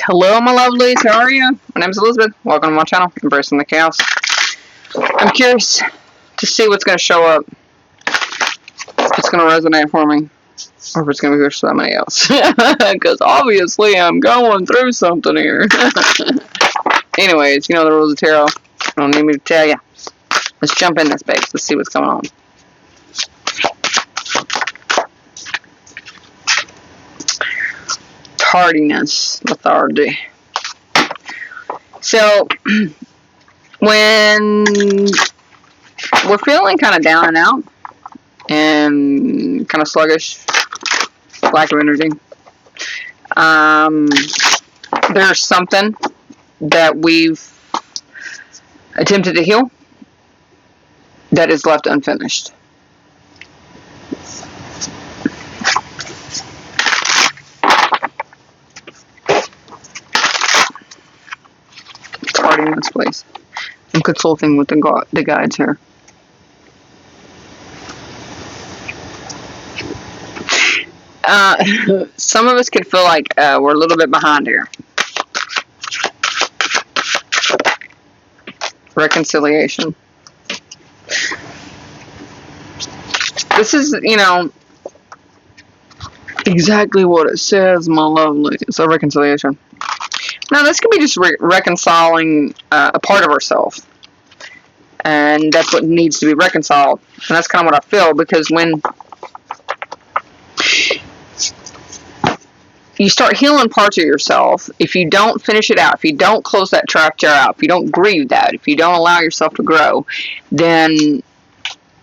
Hello, my lovelies. How are you? My name is Elizabeth. Welcome to my channel, Embracing the Chaos. I'm curious to see what's going to show up. If it's going to resonate for me, or if it's going to go for somebody else. Because obviously I'm going through something here. Anyways, you know the rules of tarot. I don't need me to tell you. Let's jump in this, babes. Let's see what's going on. Tardiness, lethargy. So, when we're feeling kind of down and out and kind of sluggish, lack of energy, there's something that we've attempted to heal that is left unfinished. Tardiness, please. I'm consulting with the guides here. Some of us could feel like we're a little bit behind here. Reconciliation. This is, you know, exactly what it says, my lovely. It's a reconciliation. Now, this could be just reconciling a part of ourselves. And that's what needs to be reconciled. And that's kind of what I feel, because when you start healing parts of yourself, if you don't finish it out, if you don't close that trap jar out, if you don't grieve that, if you don't allow yourself to grow, then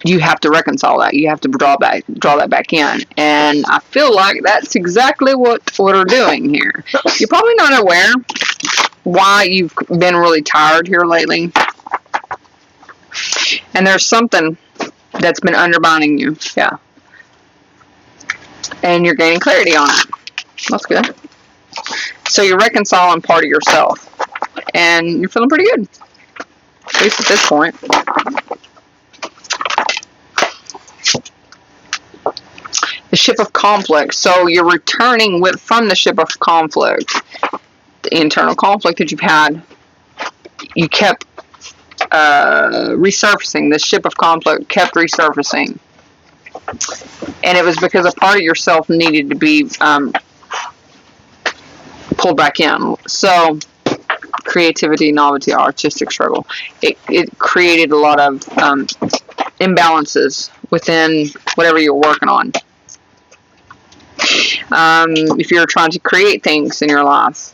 you have to reconcile that. You have to draw that back in. And I feel like that's exactly what we're doing here. You're probably not aware why you've been really tired here lately. And there's something that's been undermining you. Yeah. And you're gaining clarity on it. That's good. So you're reconciling part of yourself. And you're feeling pretty good. At least at this point. The ship of conflict. So you're returning from the ship of conflict. The internal conflict that you've had. You kept resurfacing. The ship of conflict kept resurfacing. And it was because a part of yourself needed to be pulled back in. So, creativity, novelty, artistic struggle. It created a lot of imbalances within whatever you're working on. If you're trying to create things in your life,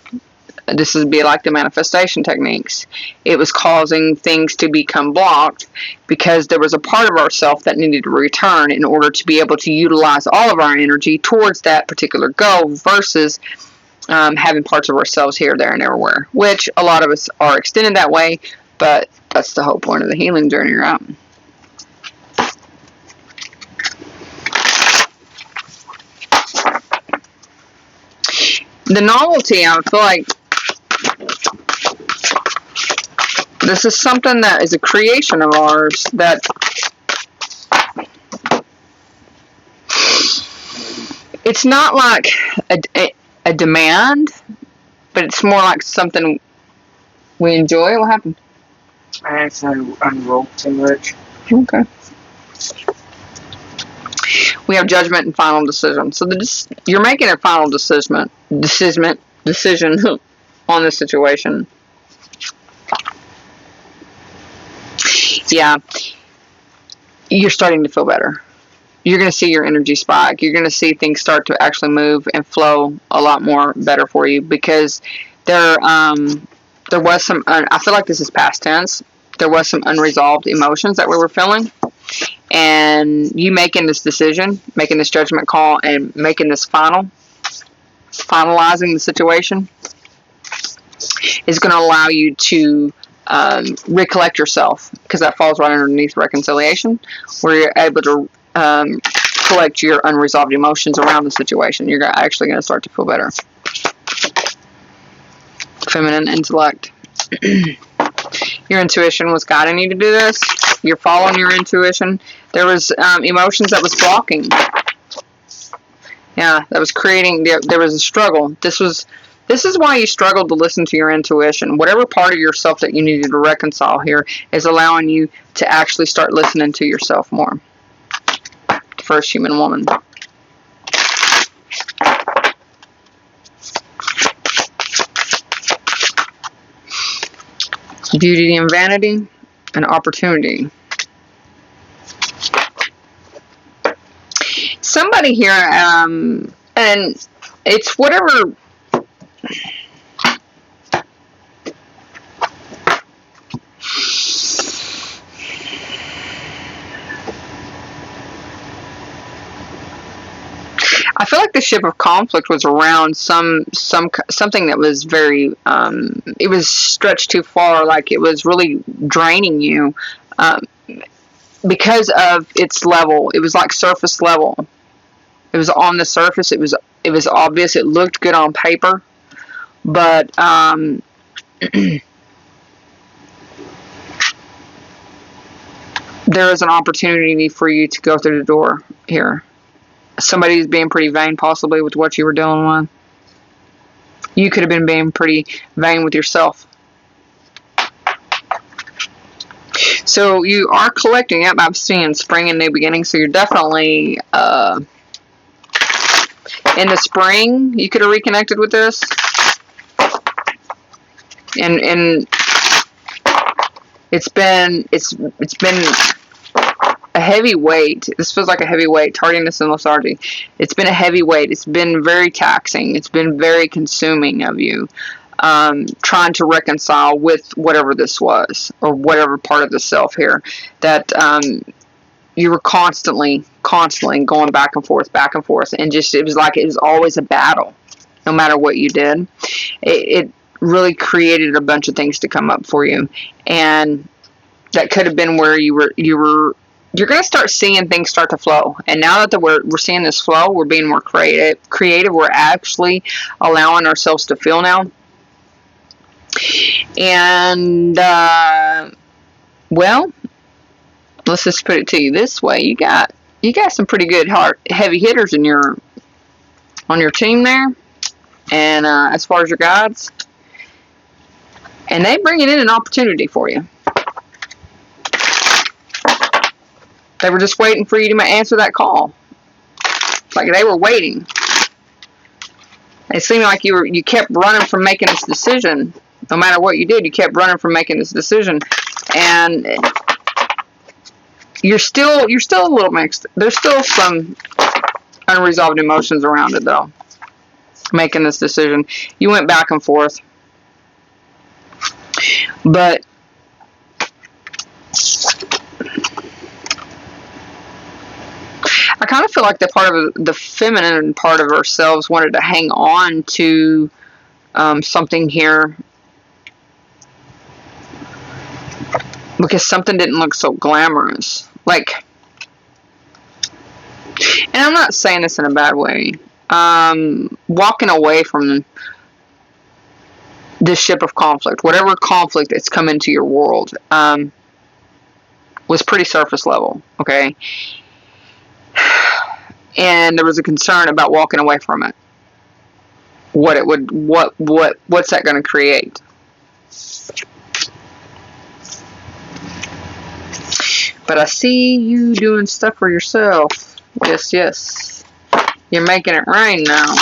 this would be like the manifestation techniques. It was causing things to become blocked because there was a part of ourselves that needed to return in order to be able to utilize all of our energy towards that particular goal versus having parts of ourselves here, there, and everywhere, which a lot of us are extended that way, but that's the whole point of the healing journey, right? The novelty, I feel like this is something that is a creation of ours that it's not like a demand, but it's more like something we enjoy. What happened? I actually unrolled too much. Okay. We have judgment and final decision. So you're making a final decision on this situation. Yeah. You're starting to feel better. You're going to see your energy spike. You're going to see things start to actually move and flow a lot more better for you, because there was some, I feel like this is past tense. There was some unresolved emotions that we were feeling. And you making this decision, making this judgment call, and making this finalizing the situation is going to allow you to recollect yourself, because that falls right underneath reconciliation, where you're able to collect your unresolved emotions around the situation. You're actually going to start to feel better. Feminine intellect. Your intuition was guiding you to do this. You're following your intuition. There was emotions that was blocking. Yeah, that was creating, there was a struggle. This was This is why you struggle to listen to your intuition. Whatever part of yourself that you needed to reconcile here is allowing you to actually start listening to yourself more. First human woman. Beauty and vanity, and opportunity. Somebody here, and it's whatever. I feel like the ship of conflict was around something that was very, it was stretched too far, like it was really draining you, because of its level. It was like surface level. It was on the surface. It was obvious. It looked good on paper, but there is an opportunity for you to go through the door here. Somebody's being pretty vain, possibly, with what you were dealing with. You could have been being pretty vain with yourself. So you are collecting. Yep, I'm seeing spring and new beginnings. So you're definitely in the spring. You could have reconnected with this, and it's been a heavy weight. This feels like a heavy weight. Tardiness and lethargy. It's been a heavy weight. It's been very taxing. It's been very consuming of you. Trying to reconcile with whatever this was, or whatever part of the self here that you were constantly going back and forth, and just it was always a battle, no matter what you did. It really created a bunch of things to come up for you, and that could have been where you're going to start seeing things start to flow. And now that we're seeing this flow, we're being more creative. We're actually allowing ourselves to feel now. And well, let's just put it to you this way: you got some pretty good heavy hitters on your team there, and as far as your guides, and they bringing in an opportunity for you. They were just waiting for you to answer that call. It's like they were waiting. It seemed like you kept running from making this decision. No matter what you did, you kept running from making this decision, and you're still a little mixed. There's still some unresolved emotions around it, though. Making this decision, you went back and forth, but I kind of feel like the feminine part of ourselves wanted to hang on to something here, because something didn't look so glamorous. Like, and I'm not saying this in a bad way. Walking away from this ship of conflict, whatever conflict that's come into your world, was pretty surface level, okay? And there was a concern about walking away from it. What's that going to create? But I see you doing stuff for yourself. Yes. You're making it rain now.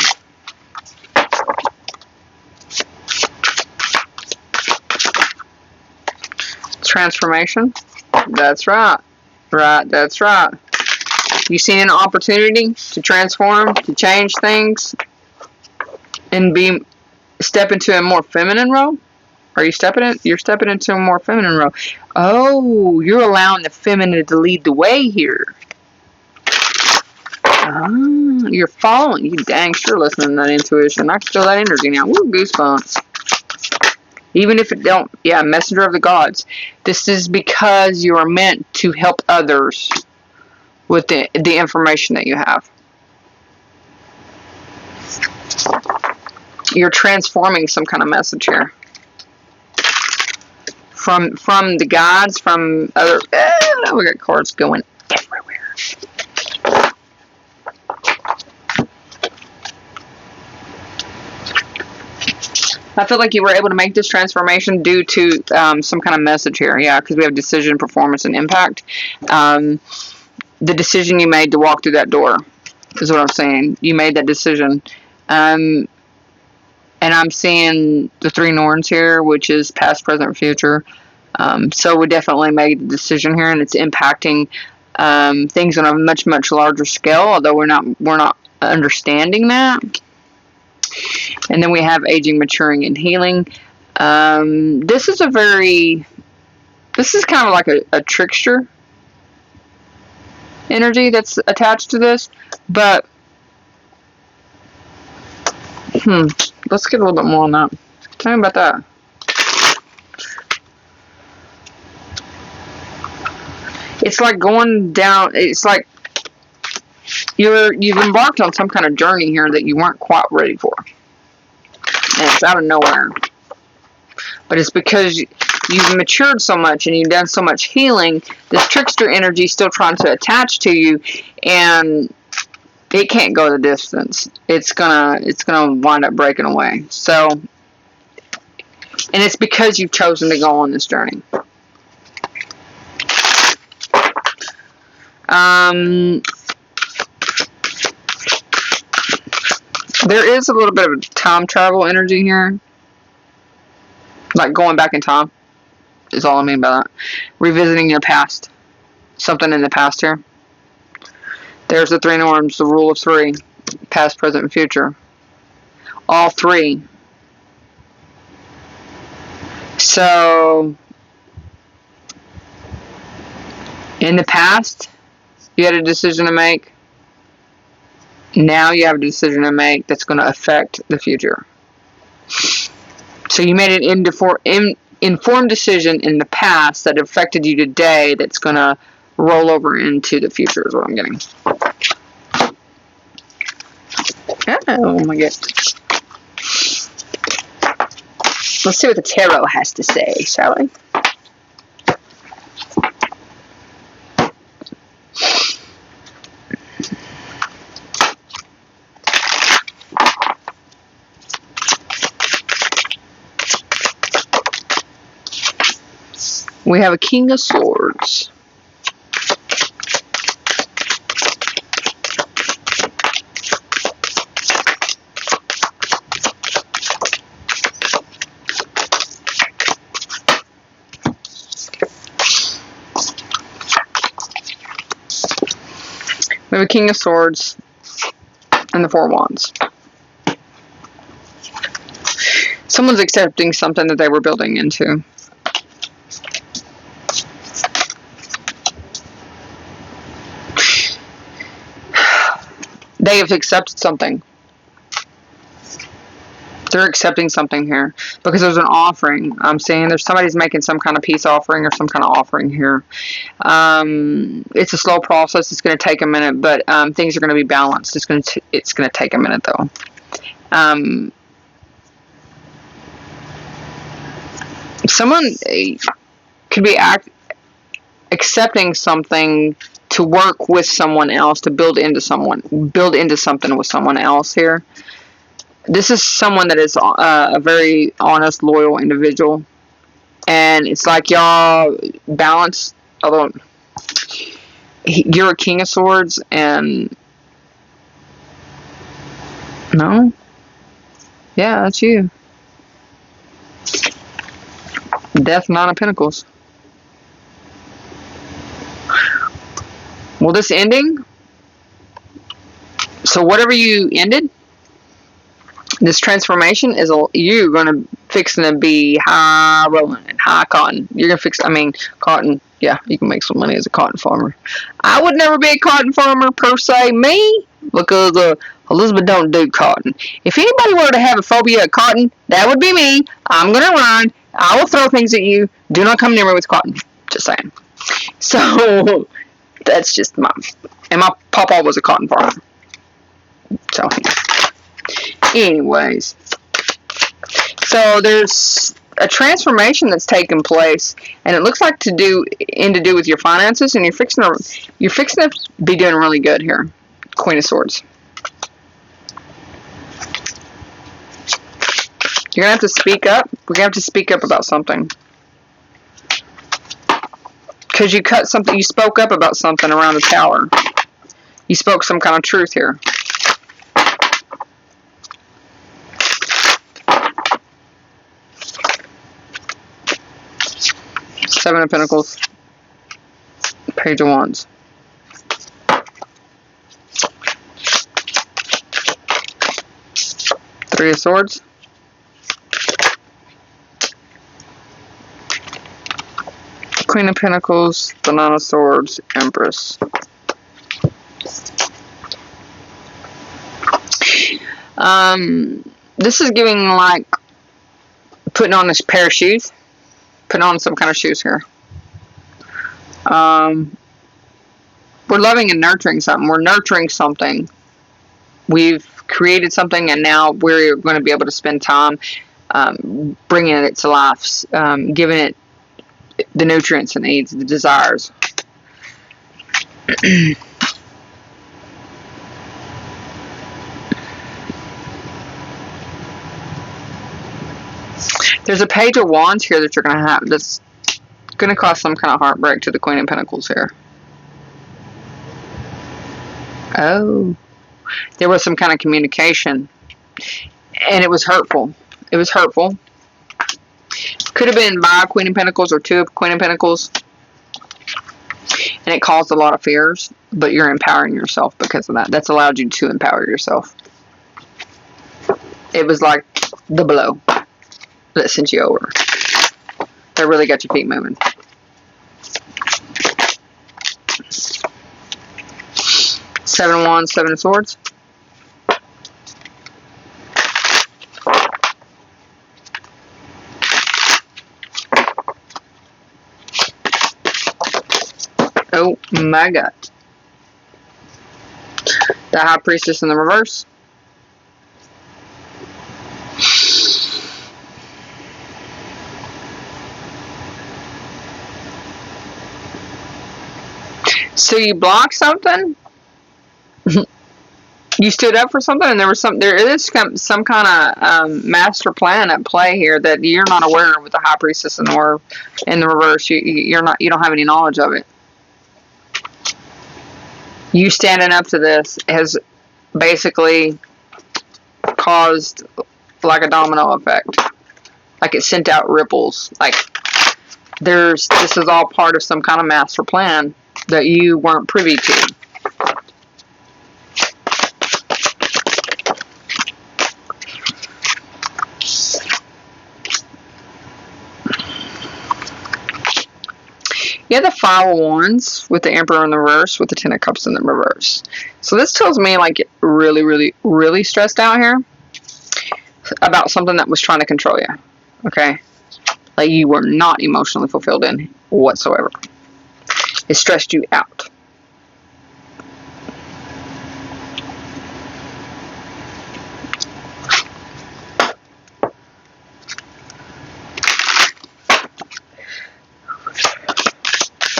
Transformation. That's right. That's right. You see an opportunity to transform, to change things, and step into a more feminine role? You're stepping into a more feminine role. Oh, you're allowing the feminine to lead the way here. You're following. You dang sure listening to that intuition. I can feel that energy now. Woo, goosebumps. Even if it don't, messenger of the gods. This is because you are meant to help others with the information that you have. You're transforming some kind of message here. From the gods, from other... we got cards going everywhere. I feel like you were able to make this transformation due to some kind of message here. Yeah, because we have decision, performance, and impact. The decision you made to walk through that door is what I'm saying. You made that decision. And I'm seeing the 3 norns here, which is past, present, future. So we definitely made the decision here, and it's impacting things on a much, much larger scale, although we're not understanding that. And then we have aging, maturing, and healing. This is kind of like a trickster energy that's attached to this, but let's get a little bit more on that. Tell me about that. It's like going down, it's like you've embarked on some kind of journey here that you weren't quite ready for. And it's out of nowhere. But it's because you've matured so much and you've done so much healing, this trickster energy is still trying to attach to you, and it can't go the distance. It's gonna wind up breaking away. So, and it's because you've chosen to go on this journey. There is a little bit of time travel energy here. Like going back in time is all I mean by that. Revisiting your past. Something in the past here. There's the 3 norms, the rule of 3. Past, present, and future. All 3. So, in the past, you had a decision to make. Now you have a decision to make that's going to affect the future. So you made an informed decision in the past that affected you today that's going to roll over into the future is what I'm getting. Oh my god. Let's see what the tarot has to say, shall we? We have a King of Swords. We have a King of Swords and the 4 Wands. Someone's accepting something that they were building into. They have accepted something. They're accepting something here because there's an offering. I'm saying there's somebody's making some kind of peace offering or some kind of offering here. It's a slow process. It's going to take a minute, but things are going to be balanced. It's going to take a minute though. Someone could be accepting something to work with someone else, to build into something with someone else here. This is someone that is a very honest, loyal individual. And it's like y'all balance, although you're a King of Swords and... No? Yeah, that's you. Death, 9 of Pentacles. Well, this ending... So whatever you ended... This transformation is you're gonna fixing to be high rolling and high cotton. You're gonna fix. I mean, cotton. Yeah, you can make some money as a cotton farmer. I would never be a cotton farmer per se, me, because Elizabeth don't do cotton. If anybody were to have a phobia of cotton, that would be me. I'm gonna run. I will throw things at you. Do not come near me with cotton. Just saying. So that's just my. And my papa was a cotton farmer. So. Anyways, so there's a transformation that's taken place, and it looks like to do with your finances, and you're fixing to be doing really good here. Queen of Swords. You're going to have to speak up. We're going to have to speak up about something. Because you cut something, you spoke up about something around the Tower. You spoke some kind of truth here. Seven of Pentacles. Page of Wands. Three of Swords. Queen of Pentacles, the Nine of Swords, Empress. This is giving like putting on this pair of shoes. Putting on some kind of shoes here. We're loving and nurturing something. We're nurturing something. We've created something, and now we're going to be able to spend time bringing it to life, giving it the nutrients it needs, the desires. There's a Page of Wands here that you're going to have that's going to cause some kind of heartbreak to the Queen of Pentacles here. Oh. There was some kind of communication, and it was hurtful. It was hurtful. Could have been by Queen of Pentacles or two of Queen of Pentacles, and it caused a lot of fears, but you're empowering yourself because of that. That's allowed you to empower yourself. It was like the blow that sent you over. That really got your feet moving. Seven of Wands, Seven of Swords. Oh my God. The High Priestess in the reverse. So you blocked something? You stood up for something, and there is some kind of master plan at play here that you're not aware of with the High Priestess in the reverse. You don't have any knowledge of it. You standing up to this has basically caused like a domino effect. Like it sent out ripples. Like this is all part of some kind of master plan that you weren't privy to. You have the Five of Wands with the Emperor in the reverse with the Ten of Cups in the reverse. So this tells me like really, really, really stressed out here about something that was trying to control you. Okay? Like you were not emotionally fulfilled in whatsoever. It stressed you out.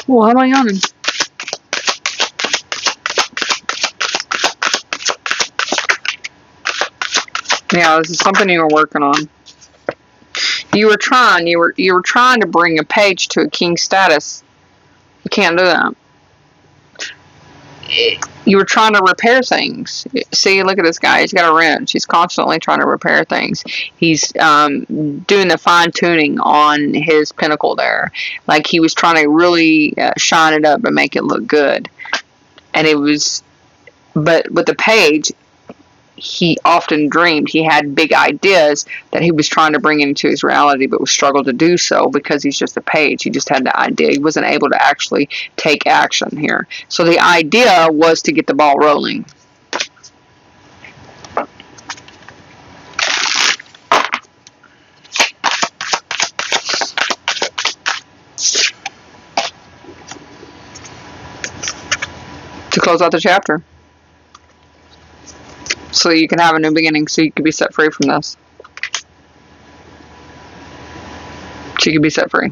Well, how am I yawning? Yeah, this is something you were working on. You were trying to bring a page to a king status. You can't do that. You were trying to repair things. See, look at this guy. He's got a wrench. He's constantly trying to repair things. He's doing the fine tuning on his pinnacle there. Like he was trying to really shine it up and make it look good. And it was, but with the page, he often dreamed. He had big ideas that he was trying to bring into his reality, but was struggled to do so because he's just a page. He just had the idea. He wasn't able to actually take action here. So the idea was to get the ball rolling. To close out the chapter. So you can have a new beginning, so you can be set free from this. So you can be set free.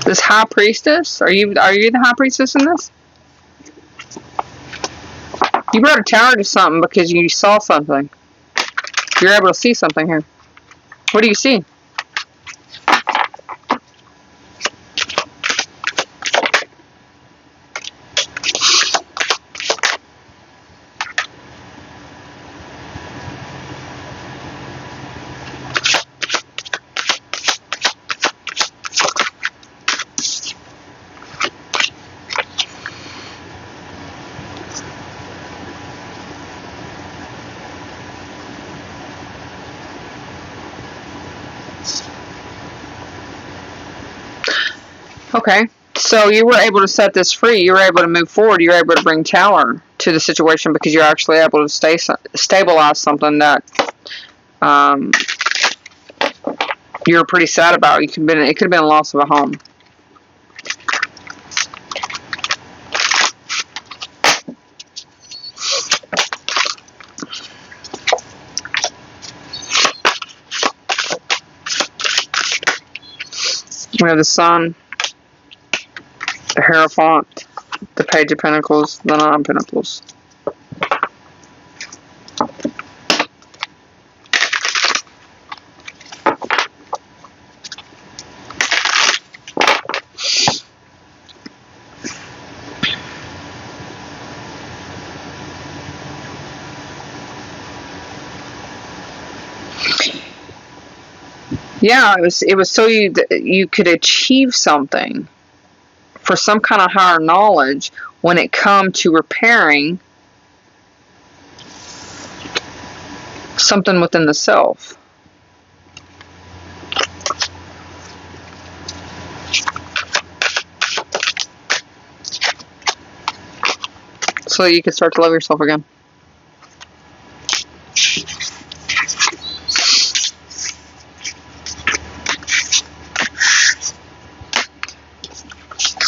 This high priestess, are you the high priestess in this? You brought a tower to something because you saw something. You're able to see something here. What do you see? Okay, so you were able to set this free. You were able to move forward. You were able to bring tower to the situation because you're actually able to stabilize something that you were pretty sad about. It could have been a loss of a home. We have the Sun, the Hierophant, the Page of Pentacles, the Nine of Pentacles. Yeah, it was so you could achieve something for some kind of higher knowledge when it come to repairing something within the self. So that you can start to love yourself again.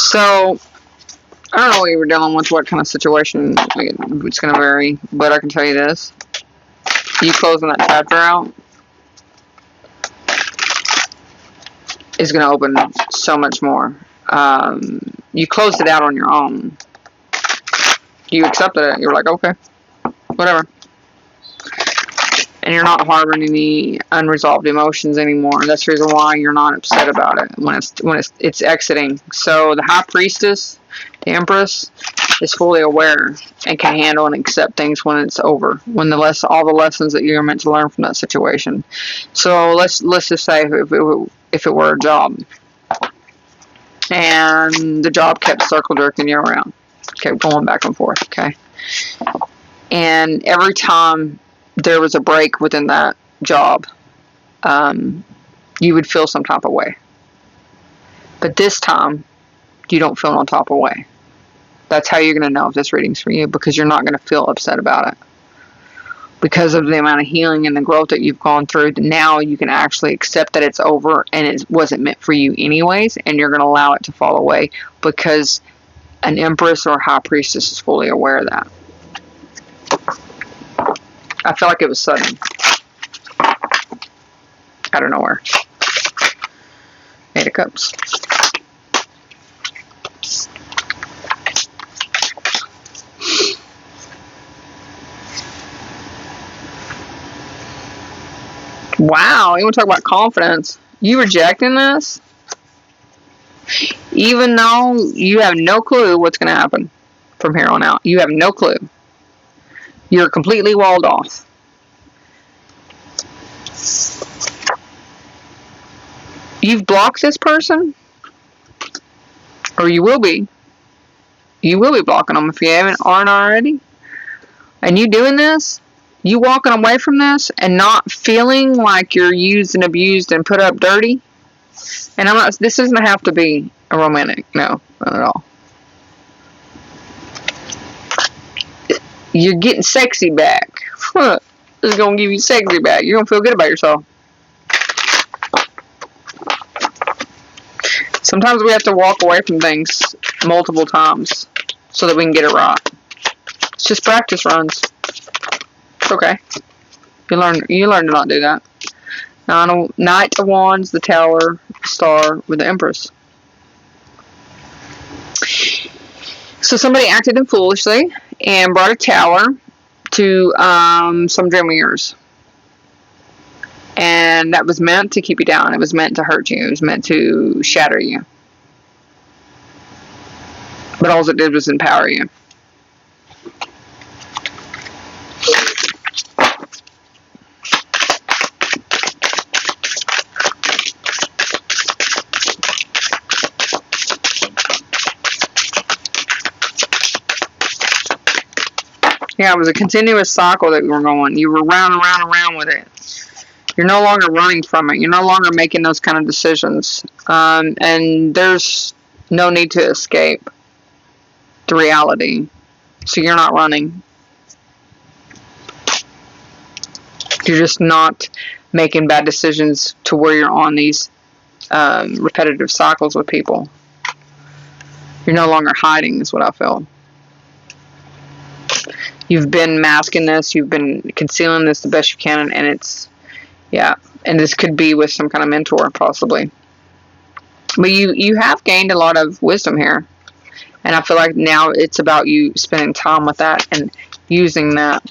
So, I don't know what you were dealing with, what kind of situation. It's going to vary, but I can tell you this. You closing that chapter out is going to open so much more. You closed it out on your own. You accepted it. You're like, okay, whatever. And you're not harboring any unresolved emotions anymore. That's the reason why you're not upset about it when it's exiting. So the High Priestess, the Empress, is fully aware and can handle and accept things when it's over. When all the lessons that you're meant to learn from that situation. So let's just say if it were a job, and the job kept circle jerking you around, kept going back and forth. Okay, and every time there was a break within that job, you would feel some type of way. But this time, you don't feel no type of way. That's how you're going to know if this reading's for you, because you're not going to feel upset about it. Because of the amount of healing and the growth that you've gone through, now you can actually accept that it's over and it wasn't meant for you anyways, and you're going to allow it to fall away because an Empress or a High Priestess is fully aware of that. I feel like it was sudden. Out of nowhere. Eight of Cups. Wow, you want to talk about confidence? You rejecting this? Even though you have no clue what's going to happen from here on out. You have no clue. You're completely walled off. You've blocked this person, or you will be. You will be blocking them if you aren't already. And you doing this, you walking away from this and not feeling like you're used and abused and put up dirty. And this doesn't have to be a romantic, no, not at all. You're getting sexy back. This is going to give you sexy back. You're going to feel good about yourself. Sometimes we have to walk away from things multiple times so that we can get it right. It's just practice runs. It's okay. You learn to not do that. Knight of Wands, the Tower, Star with the Empress. So somebody acted in foolishly and brought a tower to some dream of yours. And that was meant to keep you down. It was meant to hurt you. It was meant to shatter you. But all it did was empower you. Yeah, it was a continuous cycle that you were going. You were round and round and round with it. You're no longer running from it. You're no longer making those kind of decisions. And there's no need to escape the reality. So you're not running. You're just not making bad decisions to where you're on these repetitive cycles with people. You're no longer hiding, is what I feel. You've been masking this. You've been concealing this the best you can. And it's, yeah. And this could be with some kind of mentor, possibly. But you have gained a lot of wisdom here. And I feel like now it's about you spending time with that and using that.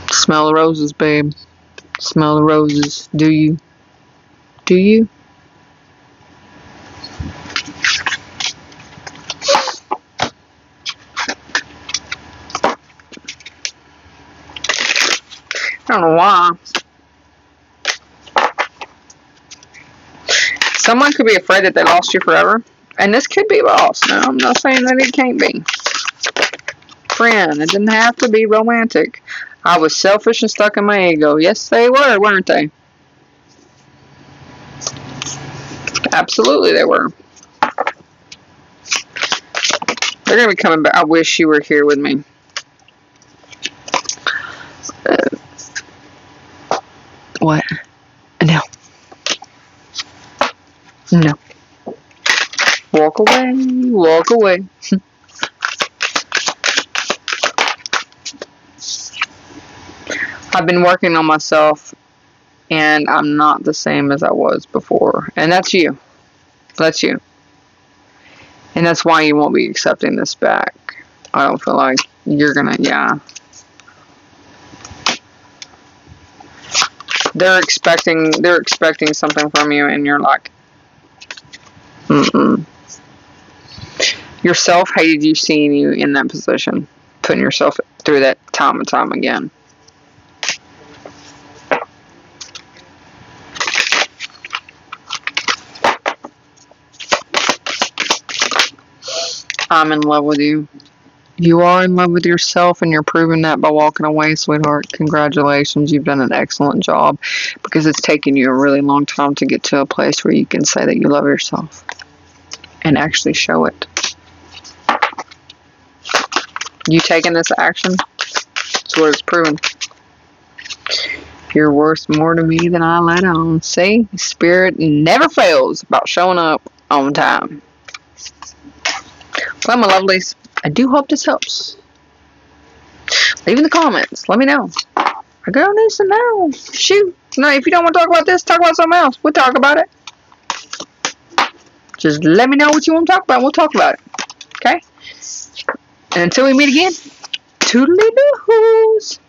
Smell the roses, babe. Smell the roses. Do you? Do you? I don't know why. Someone could be afraid that they lost you forever. And this could be lost. No, I'm not saying that it can't be. Friend, it didn't have to be romantic. I was selfish and stuck in my ego. Yes, they were, weren't they? Absolutely, they were. They're going to be coming back. I wish you were here with me. What? No. No. Walk away. Walk away. I've been working on myself, and I'm not the same as I was before. And that's you. That's you. And that's why you won't be accepting this back. I don't feel like you're gonna, yeah. They're expecting something from you, and you're like, mm-mm. Yourself hated you seeing you in that position, putting yourself through that time and time again. I'm in love with you. You are in love with yourself, and you're proving that by walking away, sweetheart. Congratulations. You've done an excellent job, because it's taken you a really long time to get to a place where you can say that you love yourself and actually show it. You taking this action? That's what it's proven. You're worth more to me than I let on. See? Spirit never fails about showing up on time. Well, my lovelies, I do hope this helps. Leave in the comments. Let me know. A girl needs to know. Shoot. No, if you don't want to talk about this, talk about something else. We'll talk about it. Just let me know what you want to talk about. We'll talk about it. Okay? And until we meet again, toodly-doos.